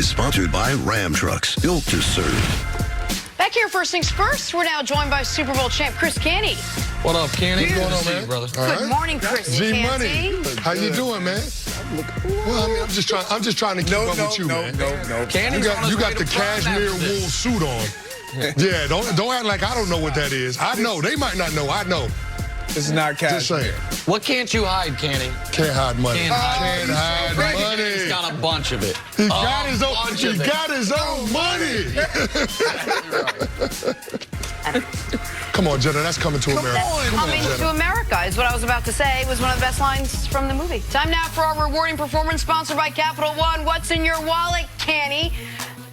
is sponsored by Ram Trucks, built to serve. Back here, first things first, we're now joined by Super Bowl champ Chris Canty. What up, Canty? What's going on, man? Brother. Good morning, Chris G-Money. How you doing, man? Well, I mean, I'm just trying to keep up with you, man. Canty's You got the cashmere wool suit on. Yeah, don't act like I don't know what that is. I know. They might not know. I know. This is not cashmere. Just saying. What can't you hide, Canty? Can't hide money. Can't hide money. He's got a bunch of it. He got his own money. Come on, Jenna, that's coming to America. Coming to America is what I was about to say. It was one of the best lines from the movie. Time now for our rewarding performance sponsored by Capital One. What's in your wallet, Canty?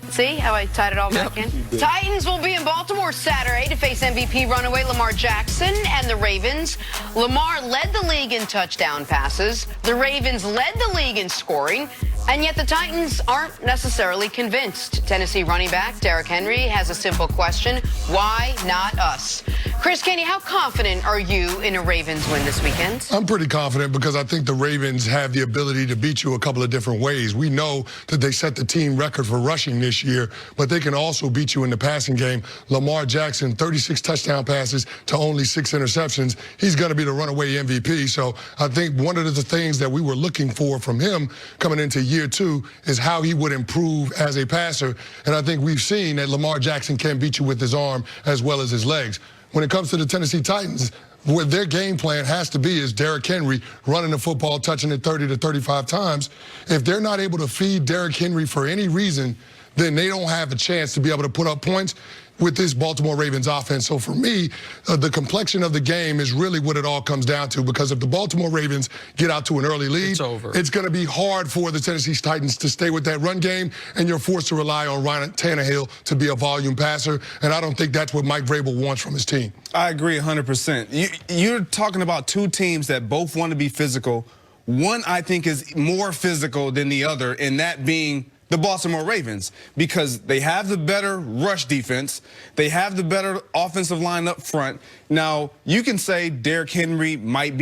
See how I tied it all back in? Titans will be in Baltimore Saturday to face MVP runaway Lamar Jackson and the Ravens. Lamar led the league in touchdown passes. The Ravens led the league in scoring. And yet the Titans aren't necessarily convinced. Tennessee running back Derrick Henry has a simple question. Why not us? Chris Canty, how confident are you in a Ravens win this weekend? I'm pretty confident because I think the Ravens have the ability to beat you a couple of different ways. We know that they set the team record for rushing this year, but they can also beat you in the passing game. Lamar Jackson, 36 touchdown passes to only 6 interceptions. He's going to be the runaway MVP. So I think one of the things that we were looking for from him coming into year 2 is how he would improve as a passer. And I think we've seen that Lamar Jackson can beat you with his arm as well as his legs. When it comes to the Tennessee Titans, what their game plan has to be is Derrick Henry running the football, touching it 30 to 35 times. If they're not able to feed Derrick Henry for any reason, then they don't have a chance to be able to put up points with this Baltimore Ravens offense. So for me, the complexion of the game is really what it all comes down to, because if the Baltimore Ravens get out to an early lead, it's going to be hard for the Tennessee Titans to stay with that run game, and you're forced to rely on Ryan Tannehill to be a volume passer, and I don't think that's what Mike Vrabel wants from his team. I agree 100%. You're talking about two teams that both want to be physical. One, I think, is more physical than the other, and that being the Baltimore Ravens, because they have the better rush defense. They have the better offensive line up front. Now, you can say Derrick Henry might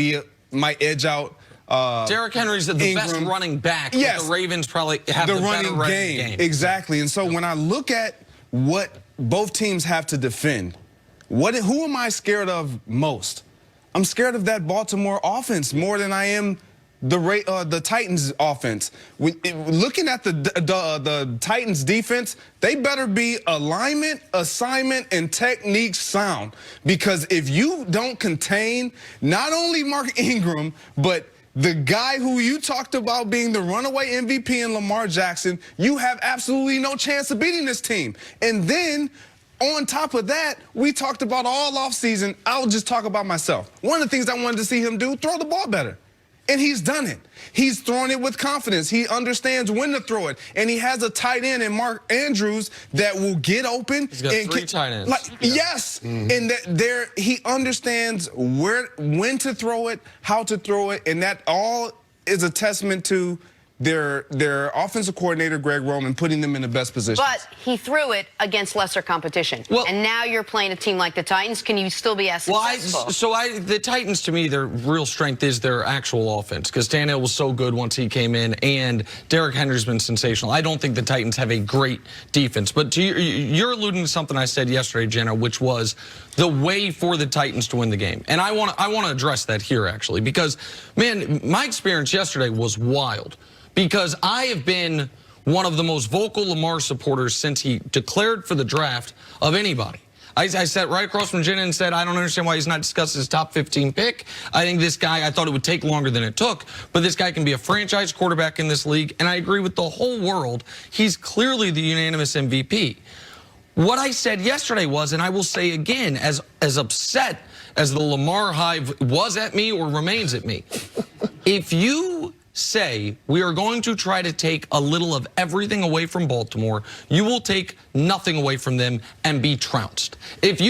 edge out Derrick Henry's the best running back. Yes. The Ravens probably have the better running game. Exactly. And so when I look at what both teams have to defend, who am I scared of most? I'm scared of that Baltimore offense more than I am the Titans offense. Looking at the Titans defense, they better be alignment, assignment, and technique sound. Because if you don't contain not only Mark Ingram, but the guy who you talked about being the runaway MVP in Lamar Jackson, you have absolutely no chance of beating this team. And then on top of that, we talked about all offseason. I'll just talk about myself. One of the things I wanted to see him do, throw the ball better. And he's done it. He's throwing it with confidence. He understands when to throw it. And he has a tight end in Mark Andrews that will get open. He's got 3 tight ends. Yes. And he understands when to throw it, how to throw it. And that all is a testament to their offensive coordinator, Greg Roman, putting them in the best position. But he threw it against lesser competition. Well, and now you're playing a team like the Titans. Can you still be as successful? The Titans, to me, their real strength is their actual offense, because Tannehill was so good once he came in, and Derrick Henry's been sensational. I don't think the Titans have a great defense. But you're alluding to something I said yesterday, Jenna, which was the way for the Titans to win the game. And I want to address that here, actually, because, man, my experience yesterday was wild. Because I have been one of the most vocal Lamar supporters since he declared for the draft of anybody. I sat right across from Jenna and said, I don't understand why he's not discussed his top 15 pick. I think this guy, I thought it would take longer than it took, but this guy can be a franchise quarterback in this league, and I agree with the whole world. He's clearly the unanimous MVP. What I said yesterday was, and I will say again, as upset as the Lamar hive was at me or remains at me, if you say we are going to try to take a little of everything away from Baltimore, you will take nothing away from them and be trounced. If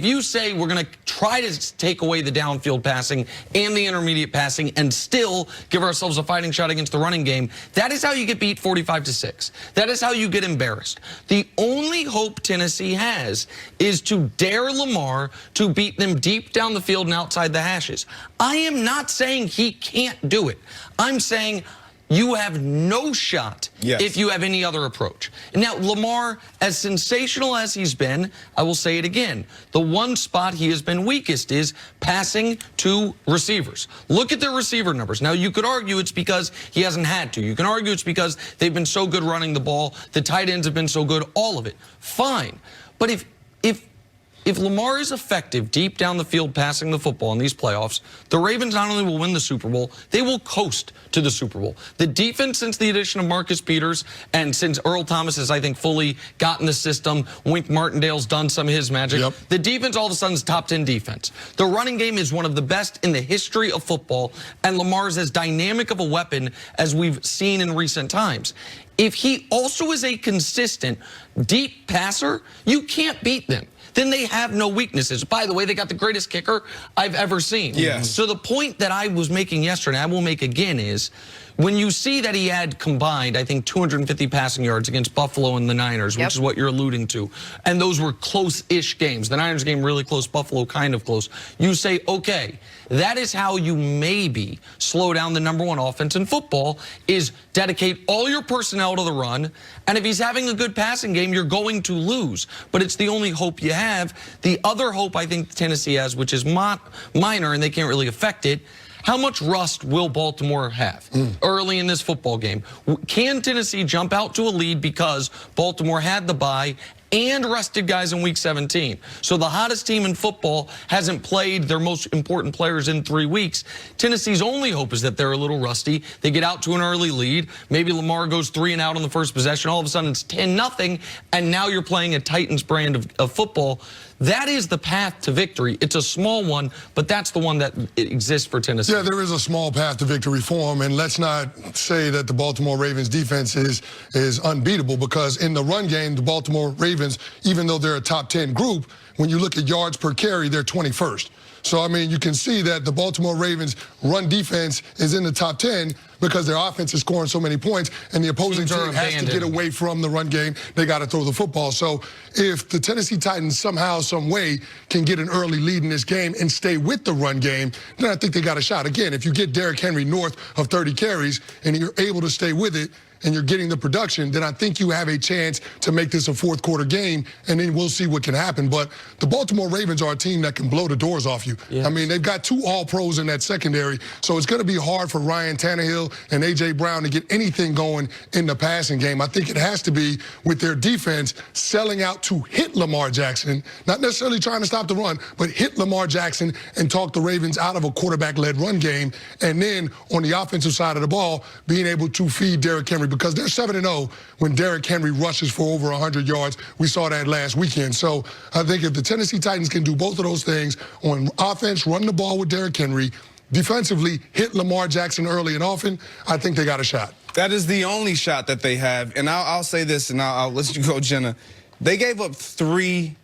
you say we're going to try to take away the downfield passing and the intermediate passing and still give ourselves a fighting shot against the running game, that is how you get beat 45-6. That is how you get embarrassed. The only hope Tennessee has is to dare Lamar to beat them deep down the field and outside the hashes. I am not saying he can't do it. I'm saying you have no shot if you have any other approach. Now, Lamar, as sensational as he's been, I will say it again, the one spot he has been weakest is passing to receivers. Look at their receiver numbers. Now, you could argue it's because he hasn't had to. You can argue it's because they've been so good running the ball, the tight ends have been so good, all of it. Fine. But if Lamar is effective deep down the field passing the football in these playoffs, the Ravens not only will win the Super Bowl, they will coast to the Super Bowl. The defense, since the addition of Marcus Peters and since Earl Thomas has, I think, fully gotten the system, Wink Martindale's done some of his magic, the defense all of a sudden is top 10 defense. The running game is one of the best in the history of football, and Lamar's as dynamic of a weapon as we've seen in recent times. If he also is a consistent deep passer, you can't beat them. Then they have no weaknesses. By the way, they got the greatest kicker I've ever seen. Yes. So the point that I was making yesterday, I will make again, is when you see that he had combined, I think, 250 passing yards against Buffalo and the Niners, which is what you're alluding to, and those were close-ish games. The Niners game really close, Buffalo kind of close. You say, okay, that is how you maybe slow down the #1 offense in football, is dedicate all your personnel to the run, and if he's having a good passing game, you're going to lose. But it's the only hope you have. The other hope I think Tennessee has, which is minor, and they can't really affect it, how much rust will Baltimore have early in this football game? Can Tennessee jump out to a lead because Baltimore had the bye and rested guys in Week 17? So the hottest team in football hasn't played their most important players in 3 weeks. Tennessee's only hope is that they're a little rusty. They get out to an early lead. Maybe Lamar goes 3 and out on the first possession. All of a sudden it's 10-0, and now you're playing a Titans brand of football. That is the path to victory. It's a small one, but that's the one that exists for Tennessee. Yeah, there is a small path to victory for them, and let's not say that the Baltimore Ravens defense is unbeatable, because in the run game, the Baltimore Ravens, even though they're a top 10 group, when you look at yards per carry, they're 21st. So, I mean, you can see that the Baltimore Ravens run defense is in the top 10 because their offense is scoring so many points, and the opposing team has to get away from the run game. They got to throw the football. So if the Tennessee Titans somehow, some way can get an early lead in this game and stay with the run game, then I think they got a shot. Again, if you get Derrick Henry north of 30 carries and you're able to stay with it, and you're getting the production, then I think you have a chance to make this a fourth quarter game, and then we'll see what can happen. But the Baltimore Ravens are a team that can blow the doors off you. I mean, they've got 2 all-pros in that secondary, so it's going to be hard for Ryan Tannehill and A.J. Brown to get anything going in the passing game. I think it has to be with their defense selling out to hit Lamar Jackson, not necessarily trying to stop the run, but hit Lamar Jackson and talk the Ravens out of a quarterback-led run game, and then on the offensive side of the ball, being able to feed Derrick Henry, because they're 7-0 when Derrick Henry rushes for over 100 yards. We saw that last weekend. So I think if the Tennessee Titans can do both of those things, on offense, run the ball with Derrick Henry, defensively hit Lamar Jackson early and often, I think they got a shot. That is the only shot that they have. And I'll say this, and I'll let you go, Jenna. They gave up 3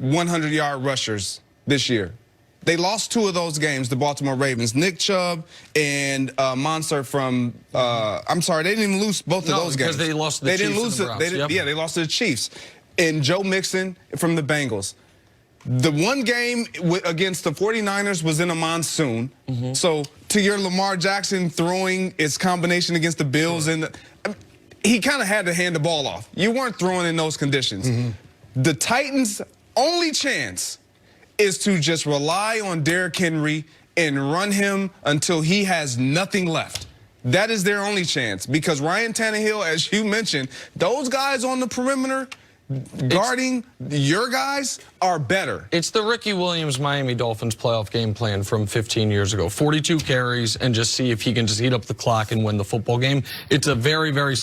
100-yard rushers this year. They lost 2 of those games, the Baltimore Ravens. Nick Chubb and Monster from, I'm sorry, they didn't even lose both of those games. Because they lost to the Chiefs and the Browns. Yeah, they lost to the Chiefs. And Joe Mixon from the Bengals. The one game against the 49ers was in a monsoon. So to your Lamar Jackson throwing its combination against the Bills, and he kind of had to hand the ball off. You weren't throwing in those conditions. The Titans' only chance is to just rely on Derrick Henry and run him until he has nothing left. That is their only chance, because Ryan Tannehill, as you mentioned, those guys on the perimeter guarding your guys are better. It's the Ricky Williams Miami Dolphins playoff game plan from 15 years ago. 42 carries, and just see if he can just heat up the clock and win the football game. It's a very, very